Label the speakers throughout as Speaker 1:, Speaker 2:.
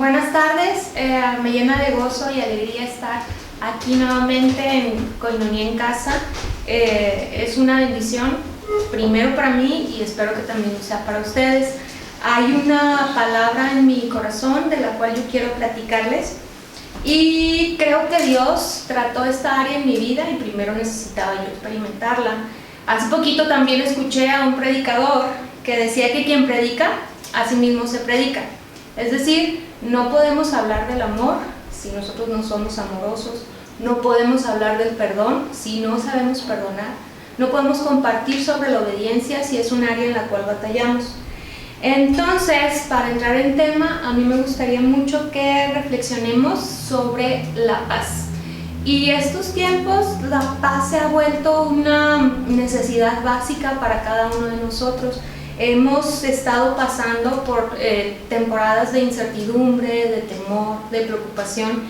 Speaker 1: Buenas tardes, me llena de gozo y alegría estar aquí nuevamente en Koinonia en Casa. Es una bendición, primero para mí y espero que también sea para ustedes. Hay una palabra en mi corazón de la cual yo quiero platicarles y creo que Dios trató esta área en mi vida y primero necesitaba yo experimentarla. Hace poquito también escuché a un predicador que decía que quien predica, a sí mismo se predica. Es decir, no podemos hablar del amor si nosotros no somos amorosos, no podemos hablar del perdón si no sabemos perdonar, no podemos compartir sobre la obediencia si es un área en la cual batallamos. Entonces, para entrar en tema, a mí me gustaría mucho que reflexionemos sobre la paz. Y estos tiempos, la paz se ha vuelto una necesidad básica para cada uno de nosotros. Hemos estado pasando por temporadas de incertidumbre, de temor, de preocupación,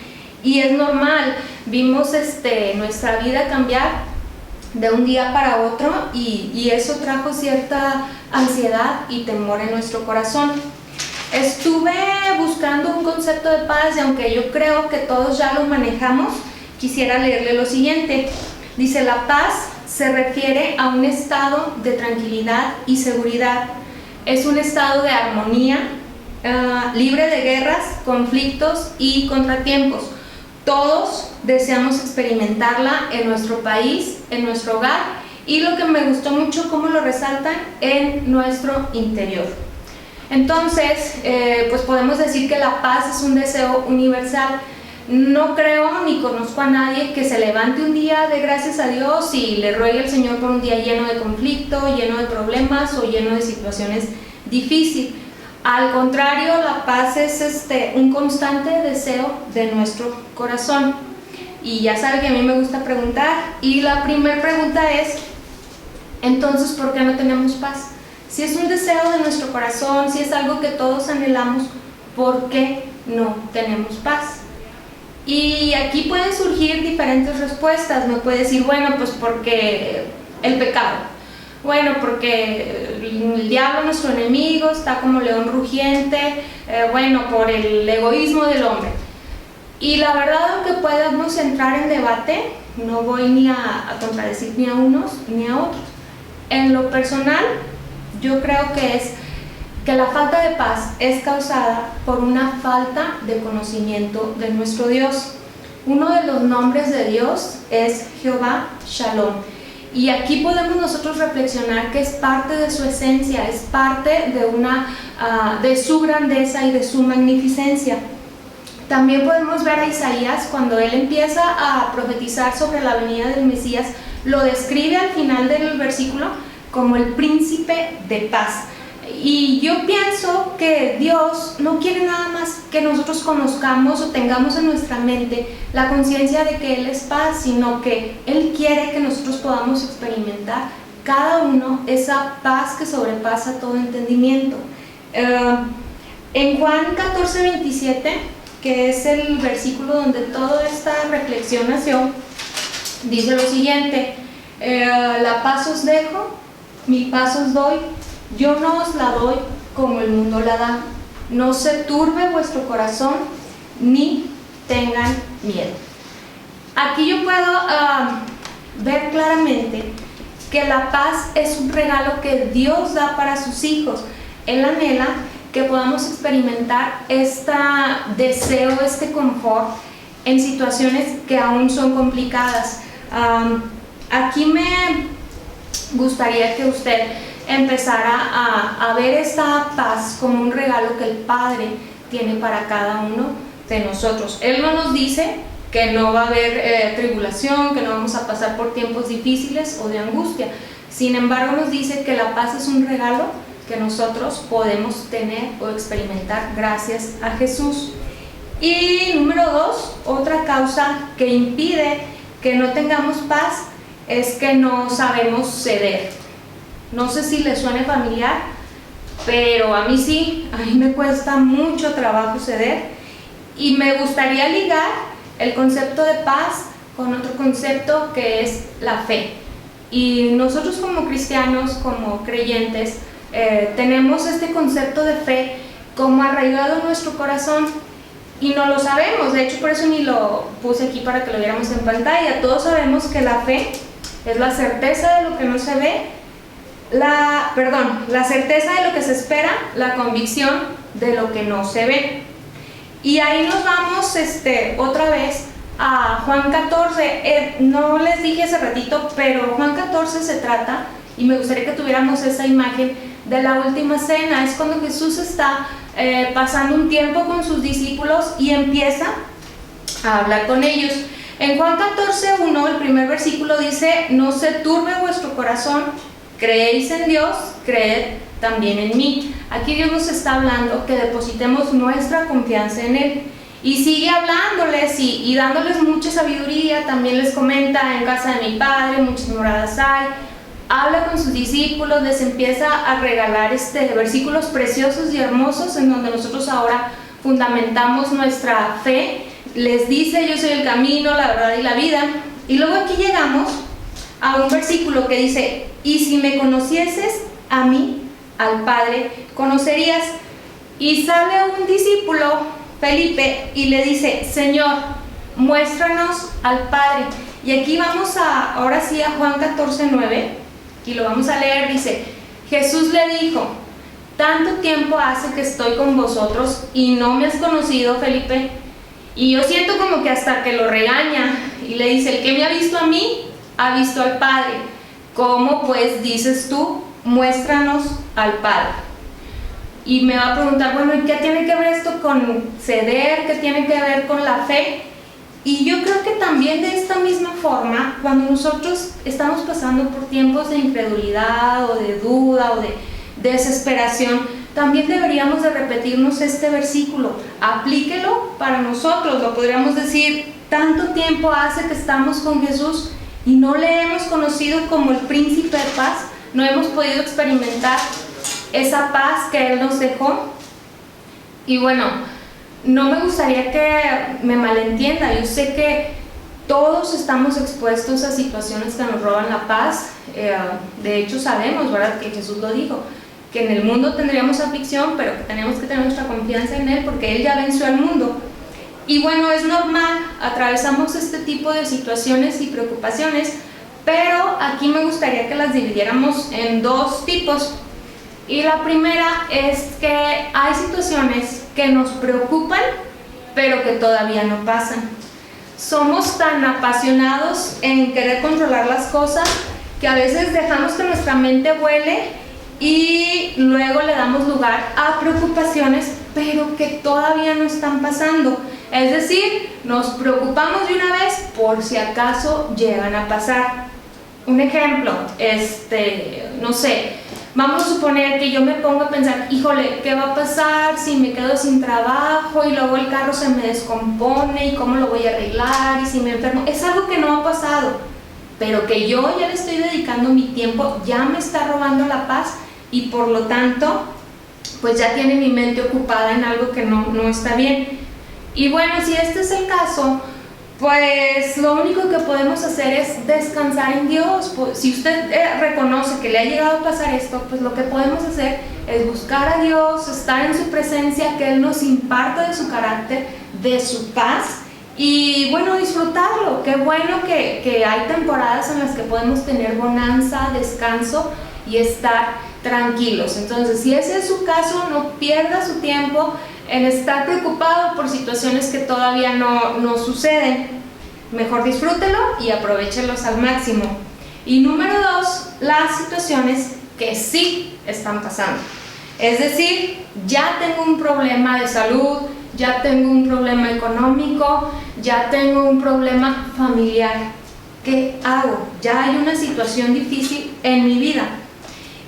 Speaker 1: y es normal. Vimos nuestra vida cambiar de un día para otro y eso trajo cierta ansiedad y temor en nuestro corazón. Estuve buscando un concepto de paz y aunque yo creo que todos ya lo manejamos, quisiera leerle lo siguiente. Dice: la paz se refiere a un estado de tranquilidad y seguridad. Es un estado de armonía, libre de guerras, conflictos y contratiempos. Todos deseamos experimentarla en nuestro país, en nuestro hogar, y lo que me gustó mucho, cómo lo resaltan, en nuestro interior. Entonces, pues podemos decir que la paz es un deseo universal. No creo ni conozco a nadie que se levante un día de gracias a Dios y le ruegue al Señor por un día lleno de conflicto, lleno de problemas o lleno de situaciones difíciles. Al contrario, la paz es un constante deseo de nuestro corazón. Y ya sabe que a mí me gusta preguntar. Y la primera pregunta es: entonces, ¿por qué no tenemos paz? Si es un deseo de nuestro corazón, si es algo que todos anhelamos, ¿por qué no tenemos paz? Y aquí pueden surgir diferentes respuestas. Me puede decir, bueno, pues porque el pecado. Bueno, porque el diablo, nuestro enemigo, está como león rugiente. Bueno, por el egoísmo del hombre. Y la verdad, aunque podamos entrar en debate, no voy ni a contradecir ni a unos ni a otros. En lo personal, yo creo que la falta de paz es causada por una falta de conocimiento de nuestro Dios. Uno de los nombres de Dios es Jehová Shalom. Y aquí podemos nosotros reflexionar que es parte de su esencia, es parte de su grandeza y de su magnificencia. También podemos ver a Isaías cuando él empieza a profetizar sobre la venida del Mesías, lo describe al final del versículo como el príncipe de paz. Y yo pienso que Dios no quiere nada más que nosotros conozcamos o tengamos en nuestra mente la conciencia de que Él es paz, sino que Él quiere que nosotros podamos experimentar cada uno esa paz que sobrepasa todo entendimiento. En Juan 14:27, que es el versículo donde toda esta reflexión nació, dice lo siguiente: la paz os dejo, mi paz os doy. Yo no os la doy como el mundo la da. No se turbe vuestro corazón, ni tengan miedo. Aquí yo puedo ver claramente que la paz es un regalo que Dios da para sus hijos. Él anhela que podamos experimentar este deseo, este confort en situaciones que aún son complicadas. Aquí me gustaría que usted empezara a ver esta paz como un regalo que el Padre tiene para cada uno de nosotros. Él no nos dice que no va a haber tribulación, que no vamos a pasar por tiempos difíciles o de angustia. Sin embargo, nos dice que la paz es un regalo que nosotros podemos tener o experimentar gracias a Jesús. Y número 2, otra causa que impide que no tengamos paz es que no sabemos ceder. No sé si les suene familiar, pero a mí sí, a mí me cuesta mucho trabajo ceder y me gustaría ligar el concepto de paz con otro concepto que es la fe. Y nosotros como cristianos, como creyentes, tenemos este concepto de fe como arraigado en nuestro corazón y no lo sabemos. De hecho, por eso ni lo puse aquí para que lo viéramos en pantalla. Todos sabemos que la fe es la certeza de lo que no se ve, la certeza de lo que se espera, la convicción de lo que no se ve. Y ahí nos vamos otra vez a Juan 14. No les dije hace ratito, pero Juan 14 se trata, y me gustaría que tuviéramos esa imagen de la última cena. Es cuando Jesús está pasando un tiempo con sus discípulos y empieza a hablar con ellos. En Juan 14:1, el primer versículo dice: no se turbe vuestro corazón, creéis en Dios, creed también en mí. Aquí Dios nos está hablando que depositemos nuestra confianza en Él. Y sigue hablándoles y dándoles mucha sabiduría. También les comenta: en casa de mi Padre muchas moradas hay. Habla con sus discípulos, les empieza a regalar versículos preciosos y hermosos en donde nosotros ahora fundamentamos nuestra fe. Les dice: yo soy el camino, la verdad y la vida. Y luego aquí llegamos a un versículo que dice: y si me conocieses a mí, al Padre, conocerías. Y sale un discípulo, Felipe, y le dice: Señor, muéstranos al Padre. Y aquí vamos ahora sí a Juan 14:9, y lo vamos a leer. Dice: Jesús le dijo: tanto tiempo hace que estoy con vosotros y no me has conocido, Felipe. Y yo siento como que hasta que lo regaña y le dice: el que me ha visto a mí, ha visto al Padre. ¿Cómo pues dices tú, muéstranos al Padre? Y me va a preguntar: bueno, ¿y qué tiene que ver esto con ceder? ¿Qué tiene que ver con la fe? Y yo creo que también de esta misma forma, cuando nosotros estamos pasando por tiempos de incredulidad o de duda o de desesperación, también deberíamos de repetirnos este versículo. Aplíquelo para nosotros. Lo podríamos decir: tanto tiempo hace que estamos con Jesús y no le hemos conocido como el príncipe de paz, no hemos podido experimentar esa paz que Él nos dejó. Y bueno, no me gustaría que me malentienda. Yo sé que todos estamos expuestos a situaciones que nos roban la paz. De hecho sabemos, ¿verdad?, que Jesús lo dijo, que en el mundo tendríamos aflicción, pero que tenemos que tener nuestra confianza en Él porque Él ya venció al mundo. Y bueno, es normal, atravesamos este tipo de situaciones y preocupaciones, pero aquí me gustaría que las dividiéramos en dos tipos. Y la primera es que hay situaciones que nos preocupan, pero que todavía no pasan. Somos tan apasionados en querer controlar las cosas que a veces dejamos que nuestra mente vuele y luego le damos lugar a preocupaciones, pero que todavía no están pasando. Es decir, nos preocupamos de una vez por si acaso llegan a pasar. Un ejemplo, no sé, vamos a suponer que yo me pongo a pensar: híjole, ¿qué va a pasar si me quedo sin trabajo y luego el carro se me descompone y cómo lo voy a arreglar y si me enfermo? Es algo que no ha pasado, pero que yo ya le estoy dedicando mi tiempo, ya me está robando la paz y por lo tanto, pues ya tiene mi mente ocupada en algo que no está bien. Y bueno, si este es el caso, pues lo único que podemos hacer es descansar en Dios. Pues, si usted reconoce que le ha llegado a pasar esto, pues lo que podemos hacer es buscar a Dios, estar en su presencia, que Él nos imparta de su carácter, de su paz y bueno, disfrutarlo. Qué bueno que hay temporadas en las que podemos tener bonanza, descanso y estar tranquilos. Entonces, si ese es su caso, no pierda su tiempo en estar preocupado por situaciones que todavía no suceden. Mejor disfrútelo y aprovéchelos al máximo. Y número 2, las situaciones que sí están pasando. Es decir, ya tengo un problema de salud, ya tengo un problema económico, ya tengo un problema familiar. ¿Qué hago? Ya hay una situación difícil en mi vida.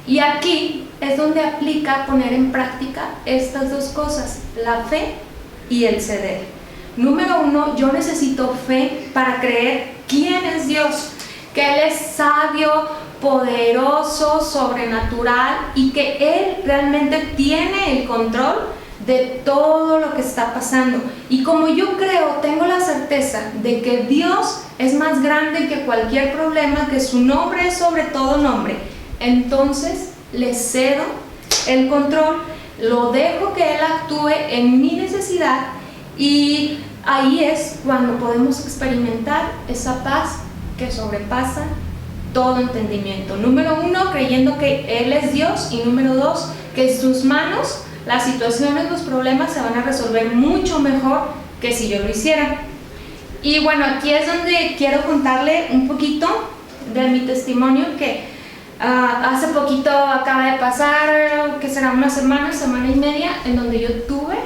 Speaker 1: Y aquí es donde aplica poner en práctica estas dos cosas, la fe y el ceder. Número 1, yo necesito fe para creer quién es Dios, que Él es sabio, poderoso, sobrenatural y que Él realmente tiene el control de todo lo que está pasando. Y como yo creo, tengo la certeza de que Dios es más grande que cualquier problema, que su nombre es sobre todo nombre, entonces le cedo el control, lo dejo que Él actúe en mi necesidad Y ahí es cuando podemos experimentar esa paz que sobrepasa todo entendimiento. Número 1, creyendo que Él es Dios, y número 2, que en sus manos las situaciones, los problemas se van a resolver mucho mejor que si yo lo hiciera. Y bueno, aquí es donde quiero contarle un poquito de mi testimonio que hace poquito acaba de pasar, que será una semana y media, en donde yo tuve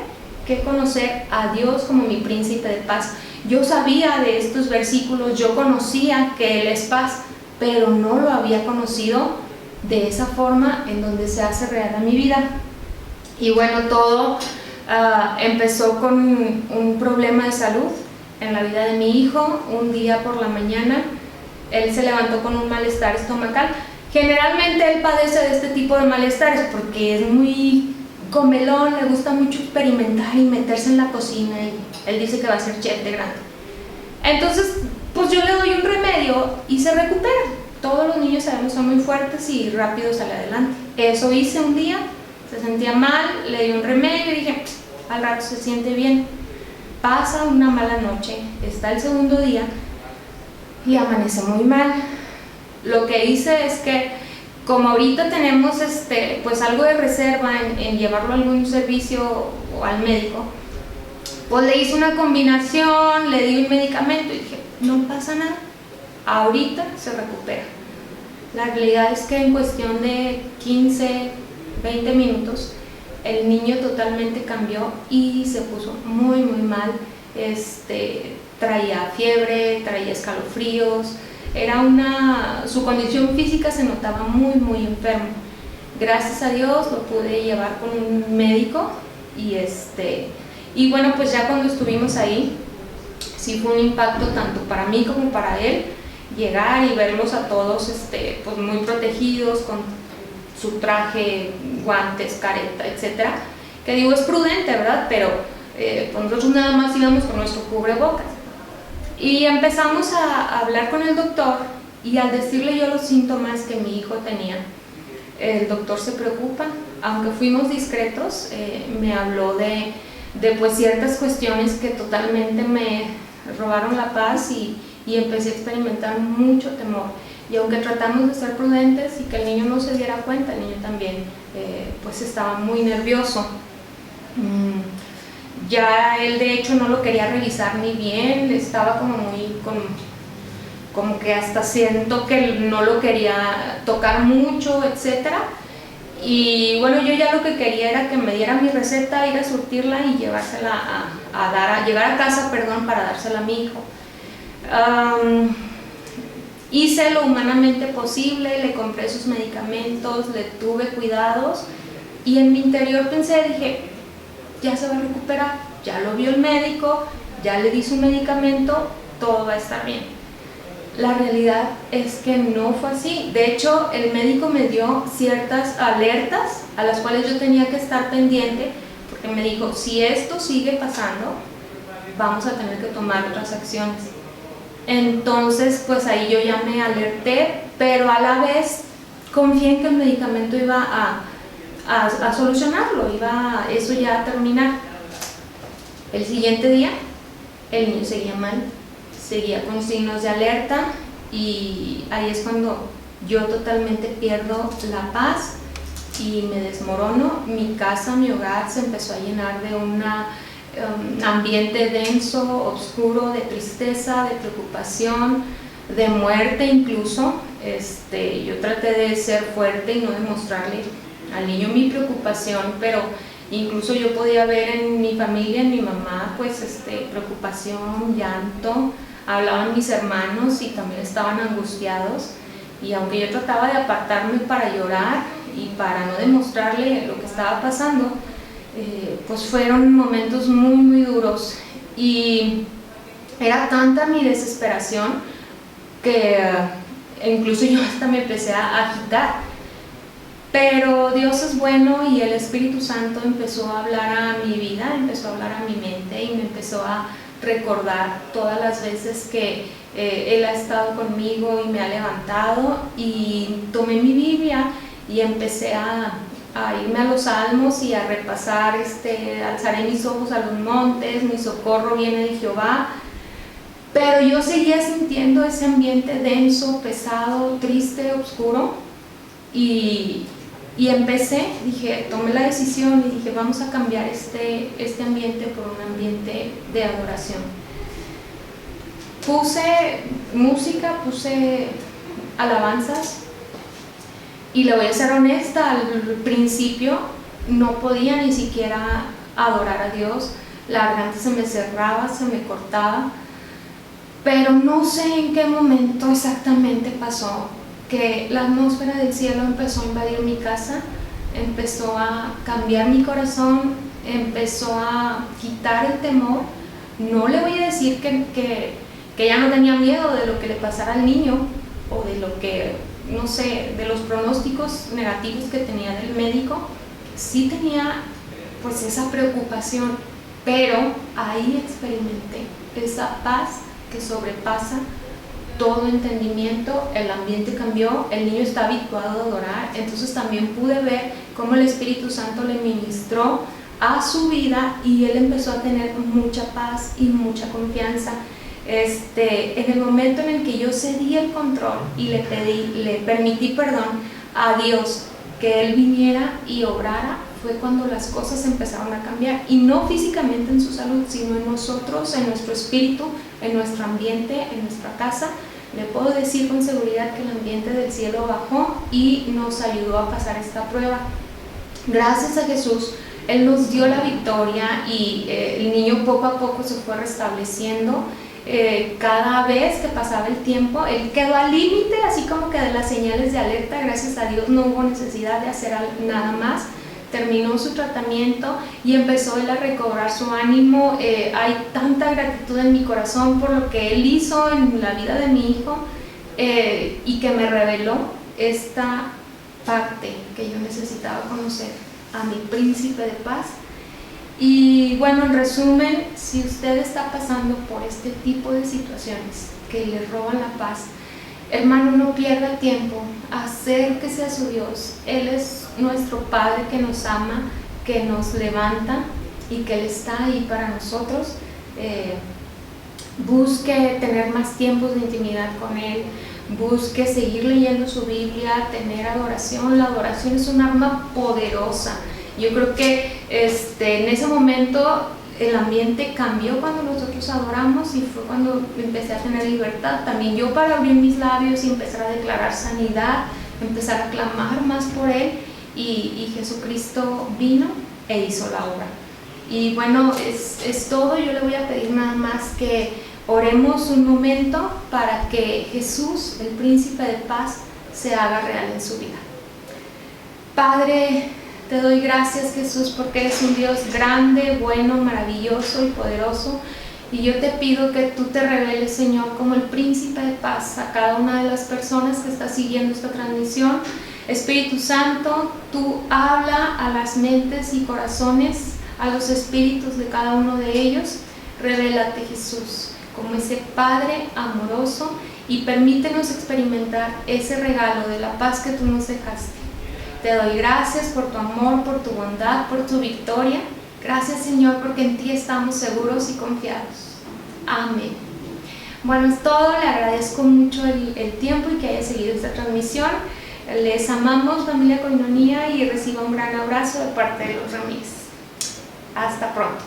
Speaker 1: que conocer a Dios como mi príncipe de paz. Yo sabía de estos versículos, yo conocía que Él es paz, pero no lo había conocido de esa forma en donde se hace real en mi vida. Y bueno, todo empezó con un problema de salud en la vida de mi hijo. Un día por la mañana, él se levantó con un malestar estomacal. Generalmente él padece de este tipo de malestares porque es muy comelón, le gusta mucho experimentar y meterse en la cocina, y él dice que va a ser chef de grande. Entonces, pues yo le doy un remedio y se recupera. Todos los niños sabemos son muy fuertes y rápido sale adelante. Eso hice un día, se sentía mal, le di un remedio y dije, al rato se siente bien. Pasa una mala noche, está el segundo día y amanece muy mal. Lo que hice es que, como ahorita tenemos pues algo de reserva en llevarlo a algún servicio o al médico, pues le hice una combinación, le di un medicamento y dije, no pasa nada, ahorita se recupera. La realidad es que en cuestión de 15, 20 minutos, el niño totalmente cambió y se puso muy mal. Traía fiebre, traía escalofríos, su condición física se notaba muy enfermo. Gracias a Dios lo pude llevar con un médico y bueno, pues ya cuando estuvimos ahí, sí fue un impacto tanto para mí como para él, llegar y verlos a todos pues muy protegidos, con su traje, guantes, careta, etcétera, que digo, es prudente, ¿verdad? Pero pues nosotros nada más íbamos con nuestro cubrebocas. Y empezamos a hablar con el doctor, y al decirle yo los síntomas que mi hijo tenía, el doctor se preocupa. Aunque fuimos discretos, me habló de pues ciertas cuestiones que totalmente me robaron la paz, y empecé a experimentar mucho temor. Y aunque tratamos de ser prudentes y que el niño no se diera cuenta, el niño también pues estaba muy nervioso. Ya él de hecho no lo quería revisar ni bien, estaba como que hasta siento que no lo quería tocar mucho, etcétera. Y bueno, yo ya lo que quería era que me diera mi receta, ir a surtirla y llevársela llegar a casa, para dársela a mi hijo. Hice lo humanamente posible, le compré sus medicamentos, le tuve cuidados, y en mi interior dije, ya se va a recuperar, ya lo vio el médico, ya le di su medicamento, todo va a estar bien. La realidad es que no fue así. De hecho, el médico me dio ciertas alertas a las cuales yo tenía que estar pendiente, porque me dijo, si esto sigue pasando, vamos a tener que tomar otras acciones. Entonces, pues ahí yo ya me alerté, pero a la vez confié en que el medicamento iba a solucionarlo, iba eso ya a terminar. El siguiente día, el niño seguía mal, seguía con signos de alerta, y ahí es cuando yo totalmente pierdo la paz y me desmorono. Mi casa, mi hogar se empezó a llenar de un ambiente denso, oscuro, de tristeza, de preocupación, de muerte incluso. Yo traté de ser fuerte y no demostrarle al niño mi preocupación, pero incluso yo podía ver en mi familia, en mi mamá, pues preocupación, llanto. Hablaban mis hermanos y también estaban angustiados, y aunque yo trataba de apartarme para llorar y para no demostrarle lo que estaba pasando, pues fueron momentos muy duros, y era tanta mi desesperación que incluso yo hasta me empecé a agitar. Pero Dios es bueno, y el Espíritu Santo empezó a hablar a mi vida, empezó a hablar a mi mente, y me empezó a recordar todas las veces que Él ha estado conmigo y me ha levantado. Y tomé mi Biblia y empecé a irme a los salmos y a repasar, alzaré mis ojos a los montes, mi socorro viene de Jehová. Pero yo seguía sintiendo ese ambiente denso, pesado, triste, oscuro. Y tomé la decisión y dije, vamos a cambiar este ambiente por un ambiente de adoración. Puse música, puse alabanzas, y le voy a ser honesta, al principio no podía ni siquiera adorar a Dios, la garganta se me cerraba, se me cortaba, pero no sé en qué momento exactamente pasó que la atmósfera del cielo empezó a invadir mi casa, empezó a cambiar mi corazón, empezó a quitar el temor. No le voy a decir que ya no tenía miedo de lo que le pasara al niño o de lo que, no sé, de los pronósticos negativos que tenía del médico. Sí tenía pues esa preocupación, pero ahí experimenté esa paz que sobrepasa todo entendimiento. El ambiente cambió, el niño está habituado a adorar, entonces también pude ver cómo el Espíritu Santo le ministró a su vida y él empezó a tener mucha paz y mucha confianza. En el momento en el que yo cedí el control y le permití a Dios que Él viniera y obrara, fue cuando las cosas empezaron a cambiar, y no físicamente en su salud, sino en nosotros, en nuestro espíritu, en nuestro ambiente, en nuestra casa. Le puedo decir con seguridad que el ambiente del cielo bajó y nos ayudó a pasar esta prueba. Gracias a Jesús, Él nos dio la victoria y el niño poco a poco se fue restableciendo. Cada vez que pasaba el tiempo, él quedó al límite, así como que de las señales de alerta. Gracias a Dios no hubo necesidad de hacer nada más. Terminó su tratamiento y empezó él a recobrar su ánimo. Hay tanta gratitud en mi corazón por lo que él hizo en la vida de mi hijo, y que me reveló esta parte que yo necesitaba conocer, a mi príncipe de paz. Y bueno, en resumen, si usted está pasando por este tipo de situaciones que le roban la paz, hermano, no pierda tiempo, acérquese a su Dios. Él es nuestro Padre que nos ama, que nos levanta y que Él está ahí para nosotros. Busque tener más tiempos de intimidad con Él, busque seguir leyendo su Biblia, tener adoración. La adoración es un arma poderosa. Yo creo que en ese momento el ambiente cambió cuando nosotros adoramos, y fue cuando empecé a tener libertad. También yo, para abrir mis labios y empezar a declarar sanidad, empezar a clamar más por Él, y Jesucristo vino e hizo la obra. Y bueno, es todo. Yo le voy a pedir nada más que oremos un momento para que Jesús, el príncipe de paz, se haga real en su vida. Padre, te doy gracias, Jesús, porque eres un Dios grande, bueno, maravilloso y poderoso. Y yo te pido que tú te reveles, Señor, como el príncipe de paz a cada una de las personas que está siguiendo esta transmisión. Espíritu Santo, tú habla a las mentes y corazones, a los espíritus de cada uno de ellos. Revélate, Jesús, como ese Padre amoroso, y permítenos experimentar ese regalo de la paz que tú nos dejaste. Te doy gracias por tu amor, por tu bondad, por tu victoria. Gracias, Señor, porque en ti estamos seguros y confiados. Amén. Bueno, es todo. Le agradezco mucho el tiempo y que haya seguido esta transmisión. Les amamos, familia Koinonia, y reciba un gran abrazo de parte de los Ramírez. Hasta pronto.